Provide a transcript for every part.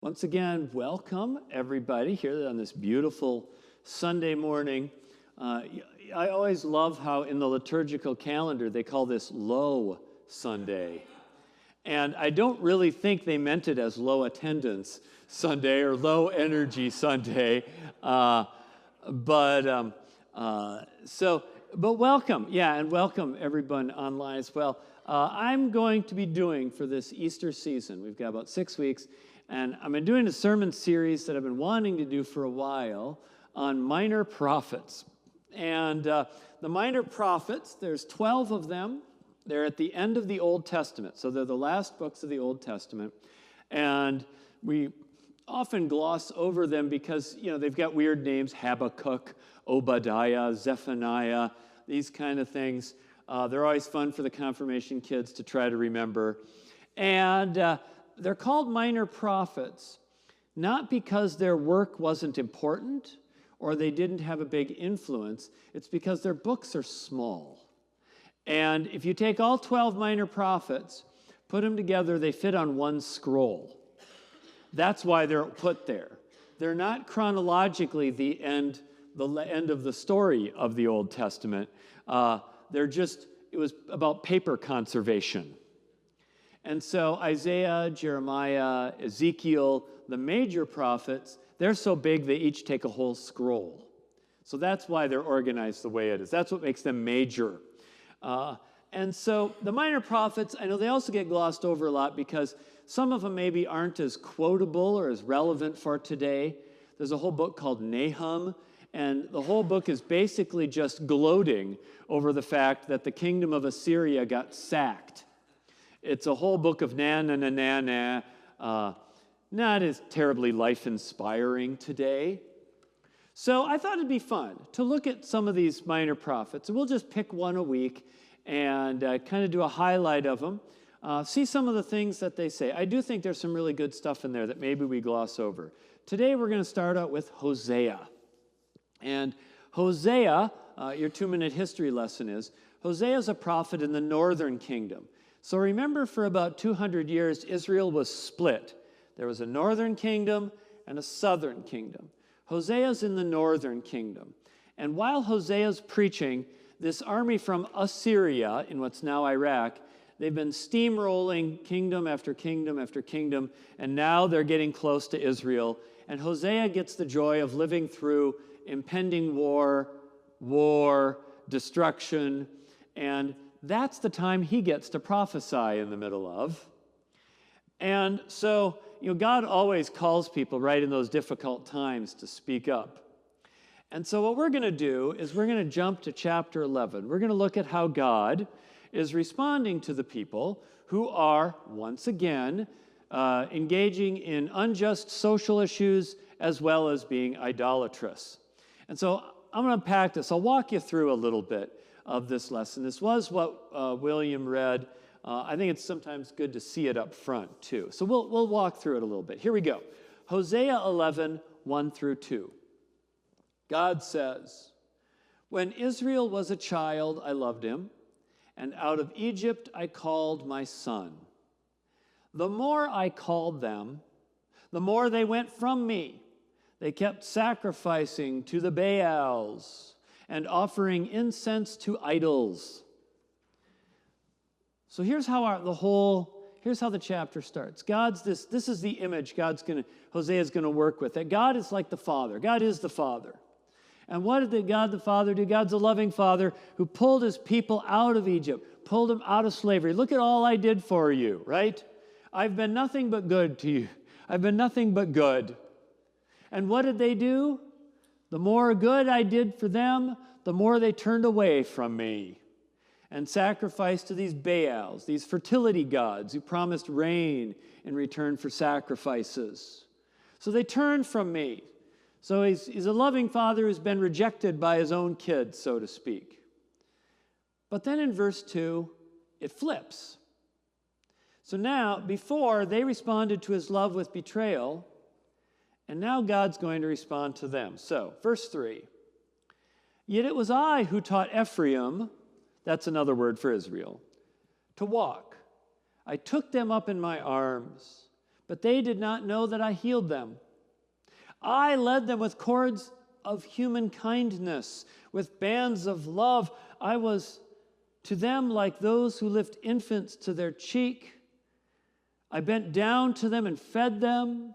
Once again, welcome everybody here on this beautiful Sunday morning. I always love how in the liturgical calendar they call this Low Sunday. And I don't really think they meant it as low attendance Sunday or low energy Sunday. But welcome. Yeah, and welcome everyone online as well. I'm going to be doing for this Easter season, we've got about 6 weeks, and I've been doing a sermon series that I've been wanting to do for a while on minor prophets. And the minor prophets, there's 12 of them. They're at the end of the Old Testament. So they're the last books of the Old Testament. And we often gloss over them because, they've got weird names, Habakkuk, Obadiah, Zephaniah, these kind of things. They're always fun for the confirmation kids to try to remember. And they're called minor prophets, not because their work wasn't important or they didn't have a big influence. It's because their books are small. And if you take all 12 minor prophets, put them together, they fit on one scroll. That's why they're put there. They're not chronologically the end of the story of the Old Testament. It was about paper conservation. And so Isaiah, Jeremiah, Ezekiel, the major prophets, they're so big they each take a whole scroll. So that's why they're organized the way it is. That's what makes them major. And so the minor prophets, I know they also get glossed over a lot because some of them maybe aren't as quotable or as relevant for today. There's a whole book called Nahum, and the whole book is basically just gloating over the fact that the kingdom of Assyria got sacked. It's a whole book of na. Not as terribly life-inspiring today. So I thought it'd be fun to look at some of these minor prophets. And we'll just pick one a week and kind of do a highlight of them. See some of the things that they say. I do think there's some really good stuff in there that maybe we gloss over. Today we're going to start out with Hosea. And Hosea, your 2-minute history lesson is, Hosea is a prophet in the northern kingdom. So remember, for about 200 years, Israel was split. There was a northern kingdom and a southern kingdom. Hosea's in the northern kingdom. And while Hosea's preaching, this army from Assyria, in what's now Iraq, they've been steamrolling kingdom after kingdom after kingdom, and now they're getting close to Israel. And Hosea gets the joy of living through impending war, destruction, and that's the time he gets to prophesy in the middle of. And so, God always calls people right in those difficult times to speak up. And so what we're going to do is we're going to jump to chapter 11. We're going to look at how God is responding to the people who are, once again, engaging in unjust social issues as well as being idolatrous. And so I'm going to unpack this. I'll walk you through a little bit of this lesson. This was what William read. I think it's sometimes good to see it up front, too. So we'll walk through it a little bit. Here we go. Hosea 11, 1 through 2. God says, "When Israel was a child, I loved him, and out of Egypt I called my son. The more I called them, the more they went from me. They kept sacrificing to the Baals and offering incense to idols." So here's how the chapter starts. This is the image Hosea's going to work with, that God is like the Father. God is the Father. And what did God the Father do? God's a loving Father who pulled his people out of Egypt, pulled them out of slavery. Look at all I did for you, right? I've been nothing but good to you. I've been nothing but good. And what did they do? The more good I did for them, the more they turned away from me and sacrificed to these Baals, these fertility gods who promised rain in return for sacrifices. So they turned from me. So he's a loving father who's been rejected by his own kids, so to speak. But then in verse 2, it flips. So now, before they responded to his love with betrayal, and now God's going to respond to them. So, verse 3, "Yet it was I who taught Ephraim," that's another word for Israel, "to walk. I took them up in my arms, but they did not know that I healed them. I led them with cords of human kindness, with bands of love. I was to them like those who lift infants to their cheek. I bent down to them and fed them.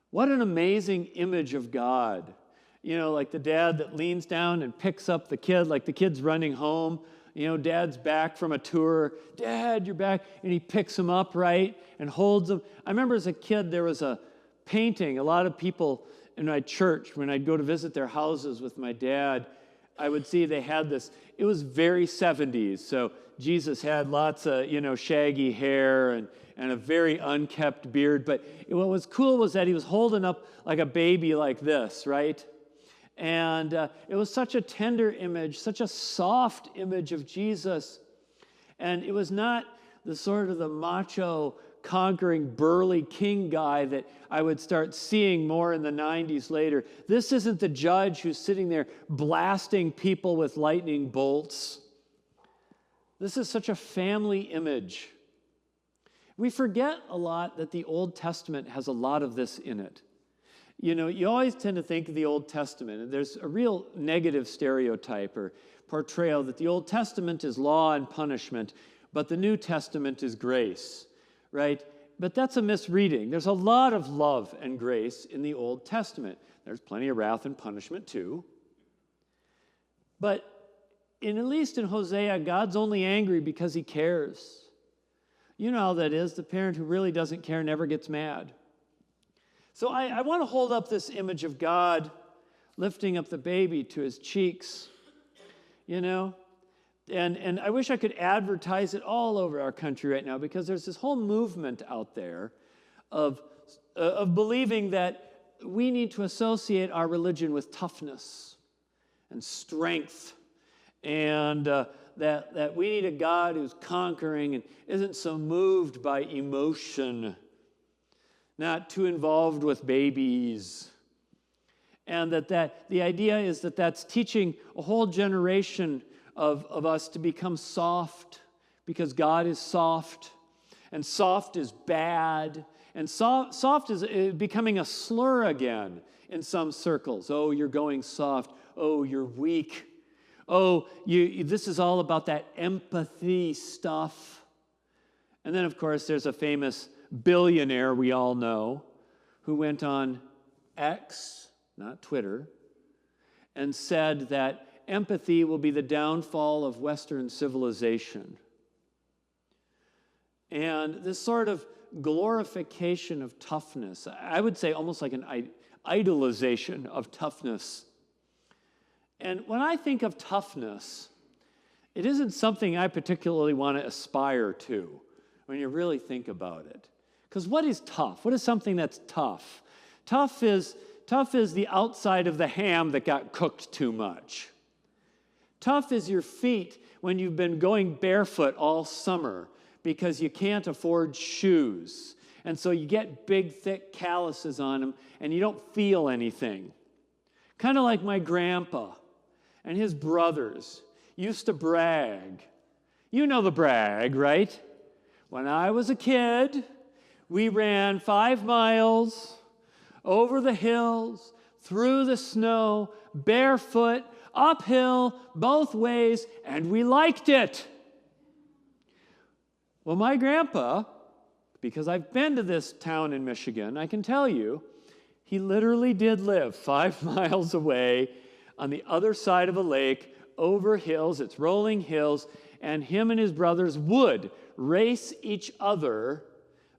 What an amazing image of God. You know, like the dad that leans down and picks up the kid, like the kid's running home. You know, dad's back from a tour. Dad, you're back. And he picks him up, right, and holds him. I remember as a kid, there was a painting. A lot of people in my church, when I'd go to visit their houses with my dad, I would see they had this. It was very 70s. So Jesus had lots of, shaggy hair and a very unkept beard. But what was cool was that he was holding up like a baby like this, right? And it was such a tender image, such a soft image of Jesus. And it was not the sort of the macho, conquering, burly king guy that I would start seeing more in the 90s later. This isn't the judge who's sitting there blasting people with lightning bolts. This is such a family image. We forget a lot that the Old Testament has a lot of this in it. You know, you always tend to think of the Old Testament, and there's a real negative stereotype or portrayal that the Old Testament is law and punishment, but the New Testament is grace, right? But that's a misreading. There's a lot of love and grace in the Old Testament. There's plenty of wrath and punishment too. But at least in Hosea, God's only angry because he cares. You know how that is. The parent who really doesn't care never gets mad. So I want to hold up this image of God lifting up the baby to his cheeks, and I wish I could advertise it all over our country right now, because there's this whole movement out there of believing that we need to associate our religion with toughness and strength, and that we need a God who's conquering and isn't so moved by emotion, not too involved with babies. And that the idea is that that's teaching a whole generation of us to become soft, because God is soft, and soft is bad, and soft is becoming a slur again in some circles. Oh, you're going soft. Oh, you're weak. Oh, this is all about that empathy stuff. And then, of course, there's a famous billionaire we all know who went on X, not Twitter, and said that empathy will be the downfall of Western civilization. And this sort of glorification of toughness, I would say almost like an idolization of toughness. And when I think of toughness, it isn't something I particularly want to aspire to when you really think about it. Because what is tough? What is something that's tough? Tough is the outside of the ham that got cooked too much. Tough is your feet when you've been going barefoot all summer because you can't afford shoes. And so you get big, thick calluses on them and you don't feel anything. Kind of like my grandpa and his brothers used to brag. You know the brag, right? When I was a kid, we ran 5 miles over the hills, through the snow, barefoot, uphill, both ways, and we liked it. Well, my grandpa, because I've been to this town in Michigan, I can tell you, he literally did live 5 miles away on the other side of a lake, over hills, it's rolling hills, and him and his brothers would race each other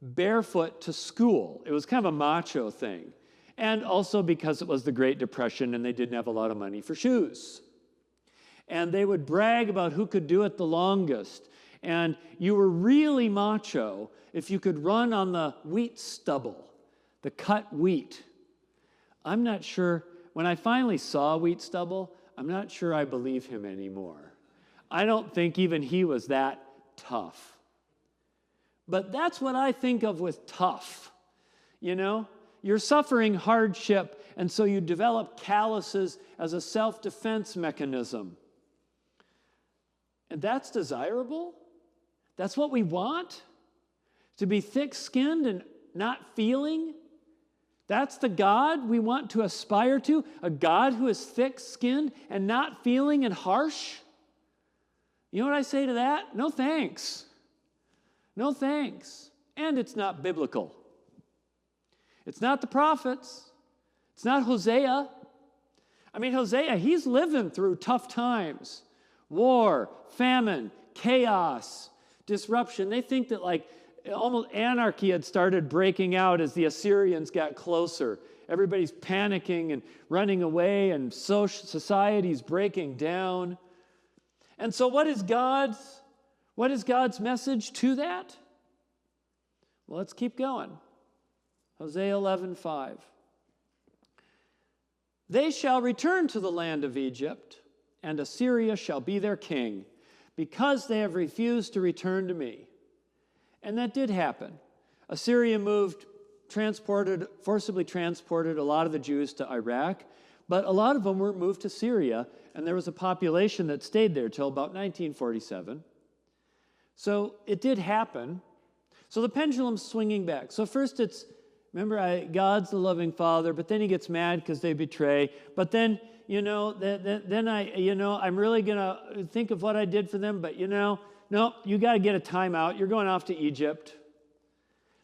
barefoot to school. It was kind of a macho thing. And also because it was the Great Depression and they didn't have a lot of money for shoes. And they would brag about who could do it the longest. And you were really macho if you could run on the wheat stubble, the cut wheat. I'm not sure, when I finally saw wheat stubble, I'm not sure I believe him anymore. I don't think even he was that tough. But that's what I think of with tough. You're suffering hardship, and so you develop calluses as a self-defense mechanism. And that's desirable? That's what we want? To be thick-skinned and not feeling? That's the God we want to aspire to? A God who is thick-skinned and not feeling and harsh? You know what I say to that? No thanks. No thanks. And it's not biblical. It's not the prophets. It's not Hosea. I mean, Hosea, he's living through tough times. War, famine, chaos, disruption. They think that like almost anarchy had started breaking out as the Assyrians got closer. Everybody's panicking and running away, and society's breaking down. And so what is God's message to that? Well, let's keep going. Hosea 11:5. They shall return to the land of Egypt, and Assyria shall be their king, because they have refused to return to me. And that did happen. Assyria forcibly transported a lot of the Jews to Iraq, but a lot of them were moved to Syria, and there was a population that stayed there till about 1947. So it did happen. So the pendulum's swinging back. So first it's, remember, God's the loving Father, but then he gets mad because they betray. But then, I'm really going to think of what I did for them, but no, you got to get a timeout. You're going off to Egypt.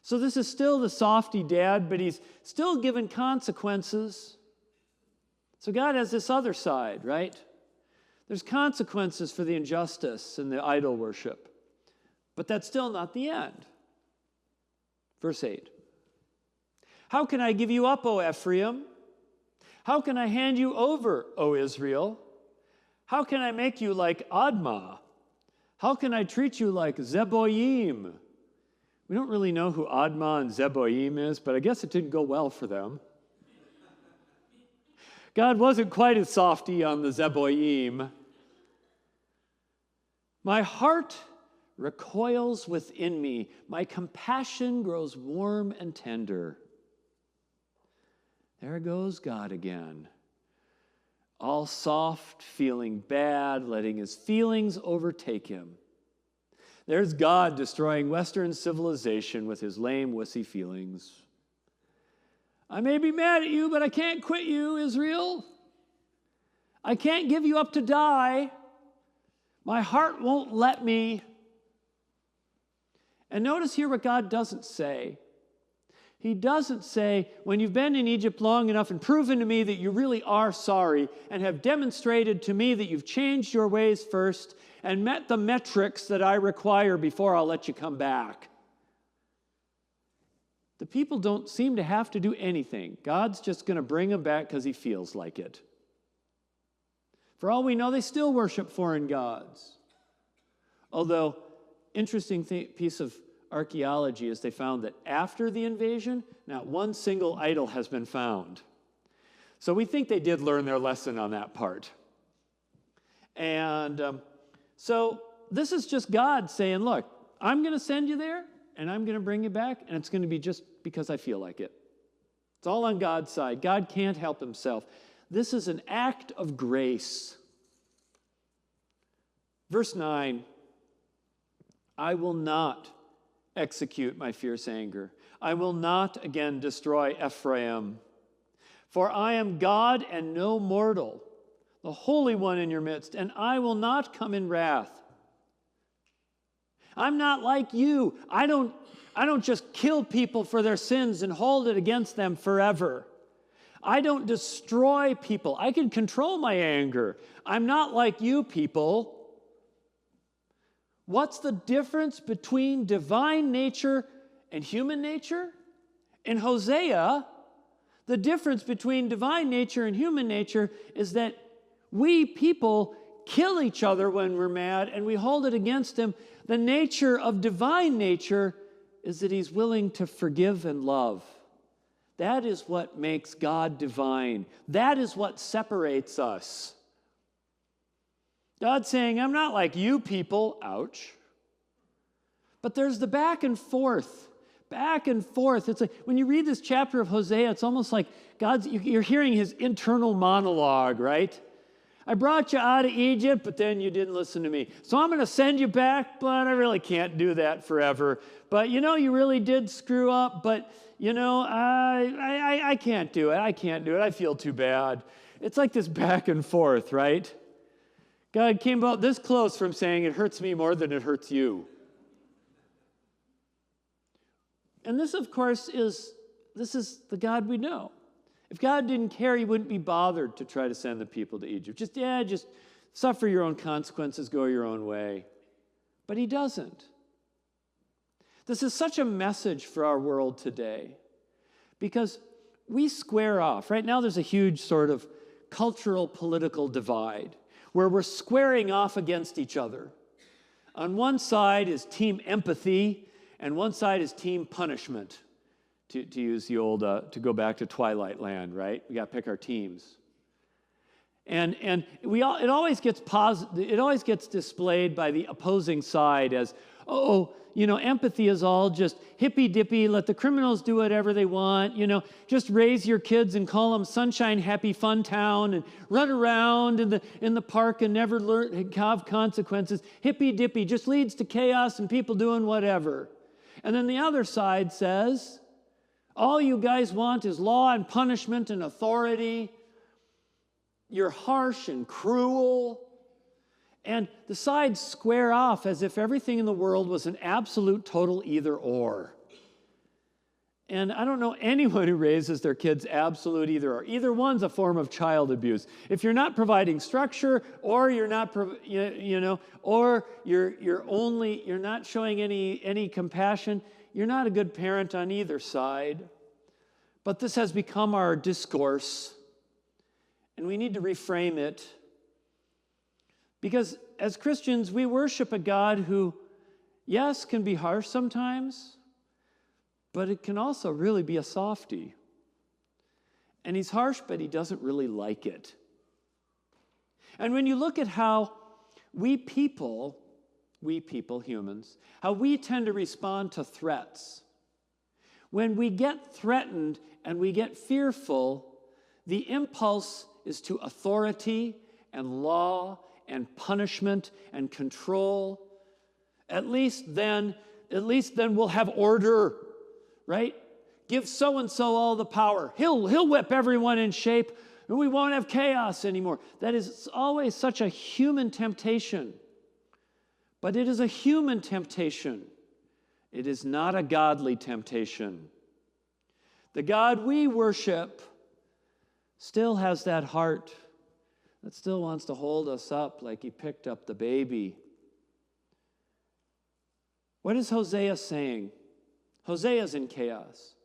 So this is still the softy dad, but he's still given consequences. So God has this other side, right? There's consequences for the injustice and the idol worship. But that's still not the end. Verse 8. How can I give you up, O Ephraim? How can I hand you over, O Israel? How can I make you like Admah? How can I treat you like Zeboim? We don't really know who Admah and Zeboim is, but I guess it didn't go well for them. God wasn't quite as softy on the Zeboim. My heart recoils within me. My compassion grows warm and tender. There goes God again. All soft, feeling bad, letting his feelings overtake him. There's God destroying Western civilization with his lame, wussy feelings. I may be mad at you, but I can't quit you, Israel. I can't give you up to die. My heart won't let me. And notice here what God doesn't say. He doesn't say, when you've been in Egypt long enough and proven to me that you really are sorry and have demonstrated to me that you've changed your ways first and met the metrics that I require before I'll let you come back. The people don't seem to have to do anything. God's just going to bring them back because he feels like it. For all we know, they still worship foreign gods. Although, interesting piece of archaeology is they found that after the invasion, not one single idol has been found. So we think they did learn their lesson on that part. And so this is just God saying, look, I'm going to send you there, and I'm going to bring you back, and it's going to be just because I feel like it. It's all on God's side. God can't help himself. This is an act of grace. Verse 9, I will not execute my fierce anger. I will not again destroy Ephraim. For I am God and no mortal, the Holy One in your midst, and I will not come in wrath. I'm not like you. I don't just kill people for their sins and hold it against them forever. I don't destroy people. I can control my anger. I'm not like you people. What's the difference between divine nature and human nature? In Hosea, the difference between divine nature and human nature is that we people kill each other when we're mad and we hold it against him. The nature of divine nature is that he's willing to forgive and love. That is what makes God divine. That is what separates us. God's saying, I'm not like you people. Ouch. But there's the back and forth. Back and forth. It's like when you read this chapter of Hosea, it's almost like you're hearing his internal monologue, right? I brought you out of Egypt, but then you didn't listen to me. So I'm going to send you back, but I really can't do that forever. But you really did screw up, but I can't do it. I can't do it. I feel too bad. It's like this back and forth, right? God came about this close from saying, it hurts me more than it hurts you. And this, of course, is the God we know. If God didn't care, he wouldn't be bothered to try to send the people to Egypt. Just suffer your own consequences, go your own way. But he doesn't. This is such a message for our world today because we square off. Right now there's a huge sort of cultural political divide where we're squaring off against each other. On one side is team empathy, and one side is team punishment. To use the old, to go back to Twilight Land, right? We got to pick our teams. And it always gets displayed by the opposing side as, empathy is all just hippy-dippy, let the criminals do whatever they want, just raise your kids and call them Sunshine Happy Fun Town and run around in the park and never have consequences. Hippy-dippy just leads to chaos and people doing whatever. And then the other side says, all you guys want is law and punishment and authority. You're harsh and cruel. And the sides square off as if everything in the world was an absolute total either or. And I don't know anyone who raises their kids absolute either or. Either one's a form of child abuse. If you're not providing structure, or you're not, or you're not showing any compassion, you're not a good parent on either side. But this has become our discourse, and we need to reframe it. Because as Christians, we worship a God who, yes, can be harsh sometimes, but it can also really be a softie. And he's harsh, but he doesn't really like it. And when you look at how we people, humans, how we tend to respond to threats, when we get threatened and we get fearful, the impulse is to authority and law and punishment and control. At least then we'll have order, right? Give so-and-so all the power. He'll whip everyone in shape, and we won't have chaos anymore. That is always such a human temptation. But it is a human temptation. It is not a godly temptation. The God we worship still has that heart that still wants to hold us up like he picked up the baby. What is Hosea saying? Hosea's in chaos.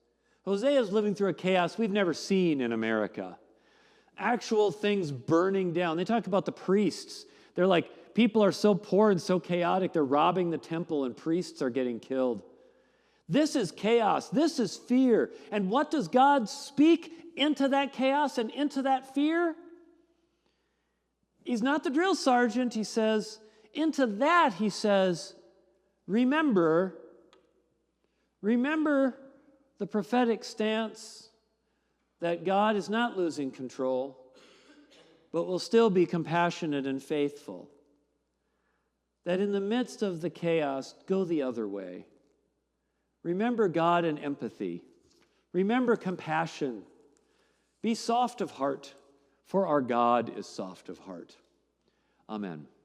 Hosea's living through a chaos we've never seen in America. Actual things burning down. They talk about the priests. They're like, people are so poor and so chaotic, they're robbing the temple and priests are getting killed. This is chaos. This is fear. And what does God speak into that chaos and into that fear? He's not the drill sergeant. He says, into that, he says, remember the prophetic stance that God is not losing control, but will still be compassionate and faithful. That in the midst of the chaos, go the other way. Remember God and empathy. Remember compassion. Be soft of heart, for our God is soft of heart. Amen.